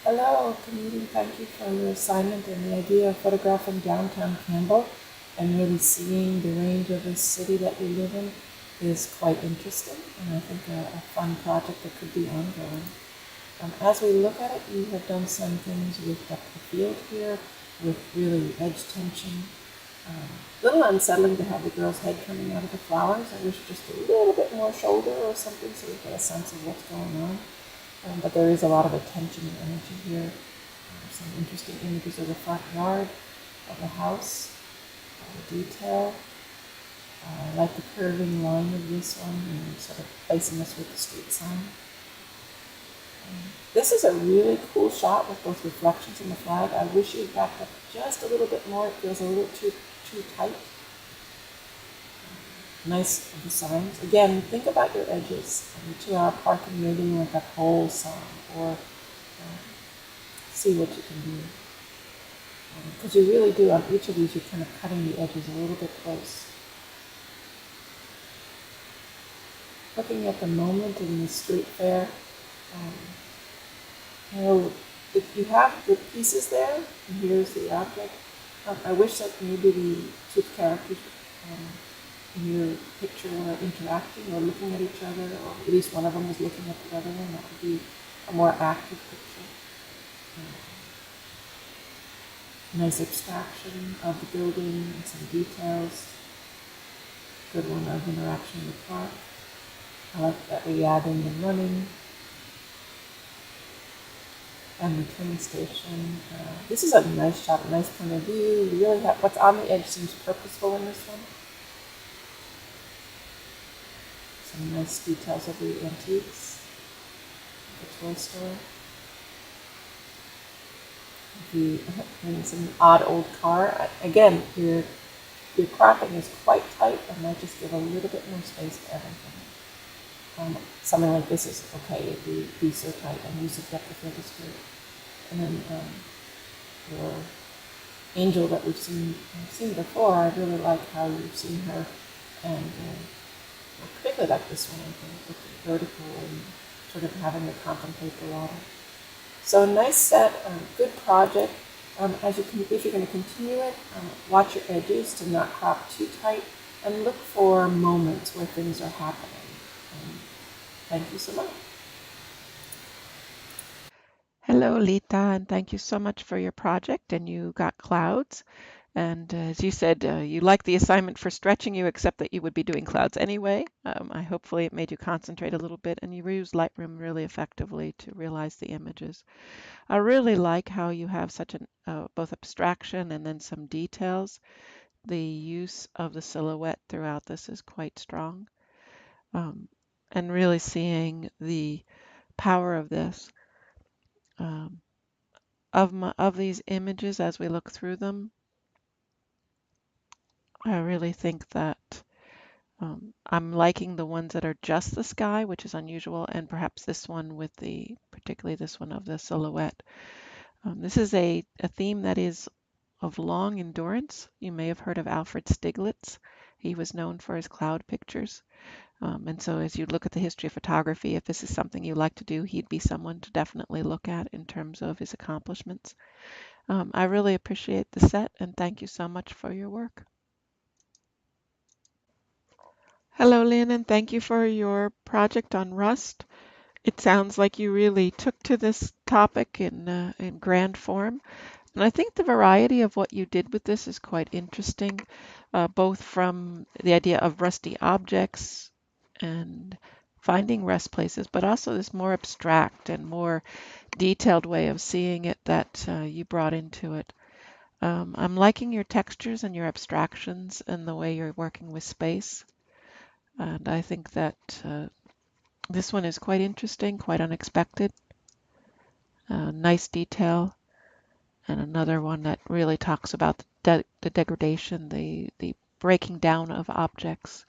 Hello, community. Thank you for your assignment and the idea of photographing downtown Campbell and really seeing the range of the city that we live in is quite interesting, and I think a fun project that could be ongoing. As we look at it, you have done some things with depth of field here, with really edge tension. A little unsettling to have the girl's head coming out of the flowers. I wish just a little bit more shoulder or something so we get a sense of what's going on. But there is a lot of attention and energy here. Some interesting images of the front yard of the house, the detail. I like the curving line of this one and sort of placing us with the street sign. This is a really cool shot with both reflections and the flag. I wish you'd backed up just a little bit more. It feels a little too tight. Nice of the signs. Again, think about your edges. The 2-hour parking maybe like a whole sign, or see what you can do. Because you really do, on each of these, you're kind of cutting the edges a little bit close. Looking at the moment in the street fair, if you have the pieces there, and here's the object, I wish that maybe the two characters in your picture were interacting or looking at each other, or at least one of them was looking at the other one. That would be a more active picture. Nice abstraction of the building and some details. Good one of interaction in the park. I like that we add in the running and the train station. This is a nice shot, a nice point of view. You really have what's on the edge seems purposeful in this one. Some nice details of the antiques, the toy store. And some odd old car. Again, your cropping is quite tight and might just give a little bit more space to everything. Something like this is okay, it'd be so tight and use of depth of field is good. And then your angel that we've seen before, I really like how you've seen her, and particularly like this one, I think, with the vertical and sort of having to contemplate the water. So a nice set, good project. If you're going to continue it, watch your edges to not crop too tight, and look for moments where things are happening. Thank you so much. Hello, Lita, and thank you so much for your project. And you got clouds. And as you said, you like the assignment for stretching you, except that you would be doing clouds anyway. Hopefully it made you concentrate a little bit, and you used Lightroom really effectively to realize the images. I really like how you have such both abstraction and then some details. The use of the silhouette throughout this is quite strong. And really seeing the power of this. Of these images as we look through them, I really think that I'm liking the ones that are just the sky, which is unusual, and perhaps this one with particularly this one of the silhouette. This is a theme that is of long endurance. You may have heard of Alfred Stieglitz. He was known for his cloud pictures. And so as you look at the history of photography, if this is something you like to do, he'd be someone to definitely look at in terms of his accomplishments. I really appreciate the set, and thank you so much for your work. Hello, Lynn, and thank you for your project on Rust. It sounds like you really took to this topic in grand form. And I think the variety of what you did with this is quite interesting, both from the idea of rusty objects and finding rest places, but also this more abstract and more detailed way of seeing it that you brought into it. I'm liking your textures and your abstractions and the way you're working with space. And I think that this one is quite interesting, quite unexpected, nice detail, and another one that really talks about the degradation, the breaking down of objects.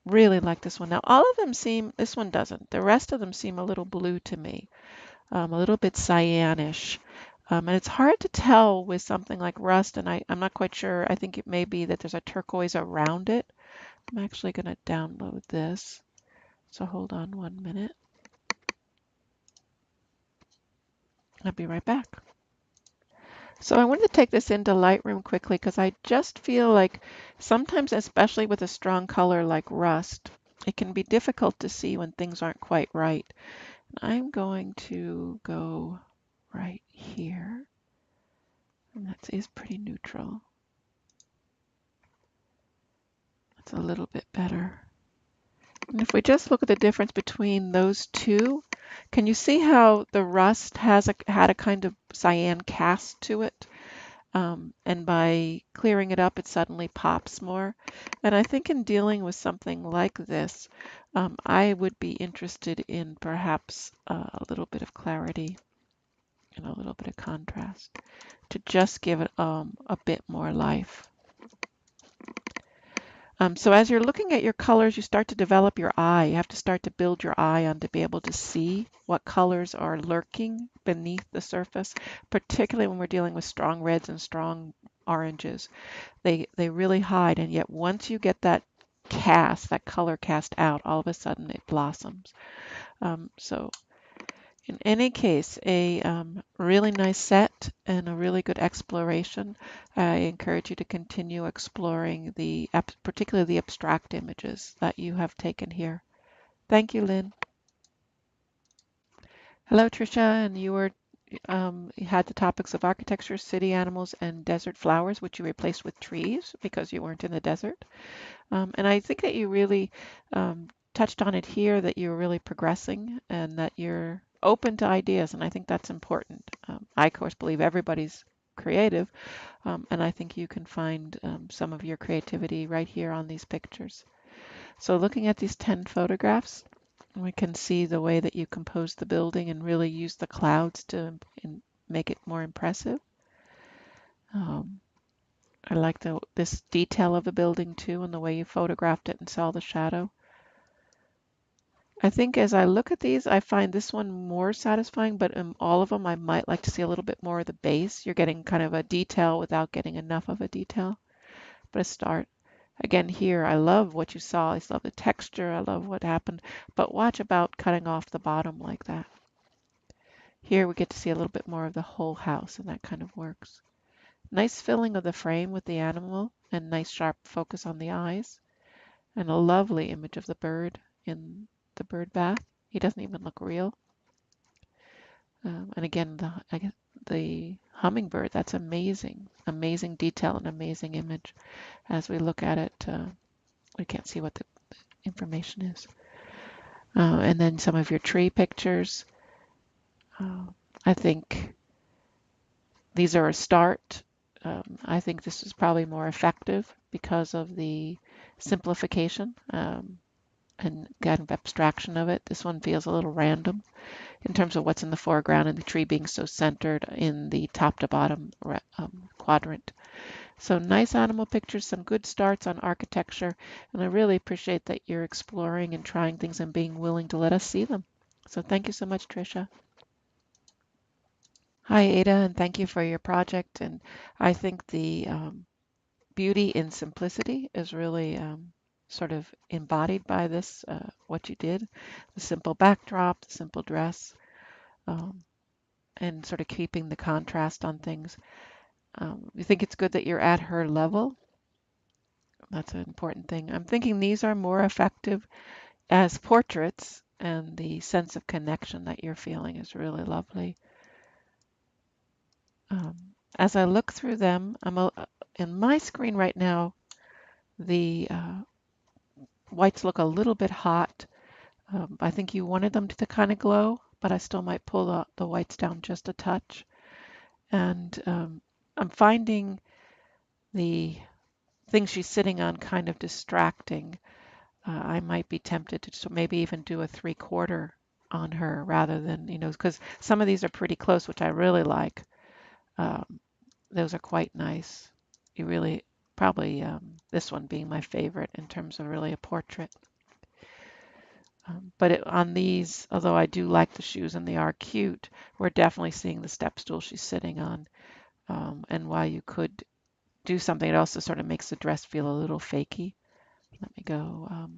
Really like this one. Now, all of them seem, this one doesn't. The rest of them seem a little blue to me, a little bit cyanish. And it's hard to tell with something like rust, and I'm not quite sure. I think it may be that there's a turquoise around it. I'm actually going to download this. So hold on 1 minute. I'll be right back. So I wanted to take this into Lightroom quickly because I just feel like sometimes, especially with a strong color like rust, it can be difficult to see when things aren't quite right. I'm going to go right here, and that is pretty neutral. That's a little bit better. And if we just look at the difference between those two, can you see how the rust had a kind of cyan cast to it? And by clearing it up, it suddenly pops more. And I think in dealing with something like this, I would be interested in perhaps a little bit of clarity and a little bit of contrast to just give it a bit more life. So as you're looking at your colors, you start to develop your eye. You have to start to build your eye on to be able to see what colors are lurking beneath the surface, particularly when we're dealing with strong reds and strong oranges. They really hide, and yet once you get that cast, that color cast out, all of a sudden it blossoms. So in any case, a really nice set and a really good exploration. I encourage you to continue exploring particularly the abstract images that you have taken here. Thank you, Lynn. Hello, Tricia, and you had the topics of architecture, city animals, and desert flowers, which you replaced with trees because you weren't in the desert. And I think that you really touched on it here, that you're really progressing and that you're open to ideas. And I think that's important. I, of course, believe everybody's creative. And I think you can find some of your creativity right here on these pictures. So looking at these 10 photographs, we can see the way that you compose the building and really use the clouds to make it more impressive. I like this detail of the building too, and the way you photographed it and saw the shadow. I think as I look at these, I find this one more satisfying, but in all of them, I might like to see a little bit more of the base. You're getting kind of a detail without getting enough of a detail. But a start. Again, here, I love what you saw. I love the texture. I love what happened. But watch about cutting off the bottom like that. Here, we get to see a little bit more of the whole house, and that kind of works. Nice filling of the frame with the animal, and nice sharp focus on the eyes. And a lovely image of the bird in the bird bath. He doesn't even look real. And again, the hummingbird, that's amazing. Amazing detail and amazing image. As we look at it, we can't see what the information is. And then some of your tree pictures. I think these are a start. I think this is probably more effective because of the simplification and kind of abstraction of it. This one feels a little random in terms of what's in the foreground and the tree being so centered in the top to bottom quadrant. So nice animal pictures, some good starts on architecture, and I really appreciate that you're exploring and trying things and being willing to let us see them. So thank you so much, Tricia. Hi, Ada, and thank you for your project. And I think the beauty in simplicity is really sort of embodied by this, what you did, the simple backdrop, the simple dress, um, and sort of keeping the contrast on things. I think it's good that you're at her level. That's an important thing. I'm thinking these are more effective as portraits, and the sense of connection that you're feeling is really lovely. As I look through them, in my screen right now, the whites look a little bit hot. I think you wanted them to kind of glow, but I still might pull the whites down just a touch. And I'm finding the thing she's sitting on kind of distracting. I might be tempted to maybe even do a 3/4 on her rather than, because some of these are pretty close, which I really like. Those are quite nice. You really probably this one being my favorite in terms of really a portrait. But on these, although I do like the shoes and they are cute, we're definitely seeing the step stool she's sitting on. And while you could do something, it also sort of makes the dress feel a little fakey. Let me go.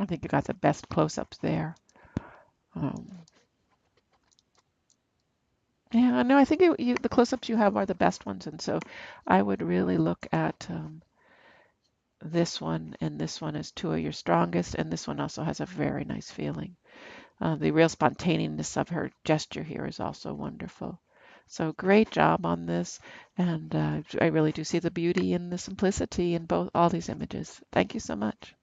I think you got the best close-ups there. Um, yeah, no, I think the close-ups you have are the best ones, and so I would really look at this one and this one as two of your strongest, and this one also has a very nice feeling. The real spontaneous of her gesture here is also wonderful. So great job on this, and I really do see the beauty and the simplicity in both all these images. Thank you so much.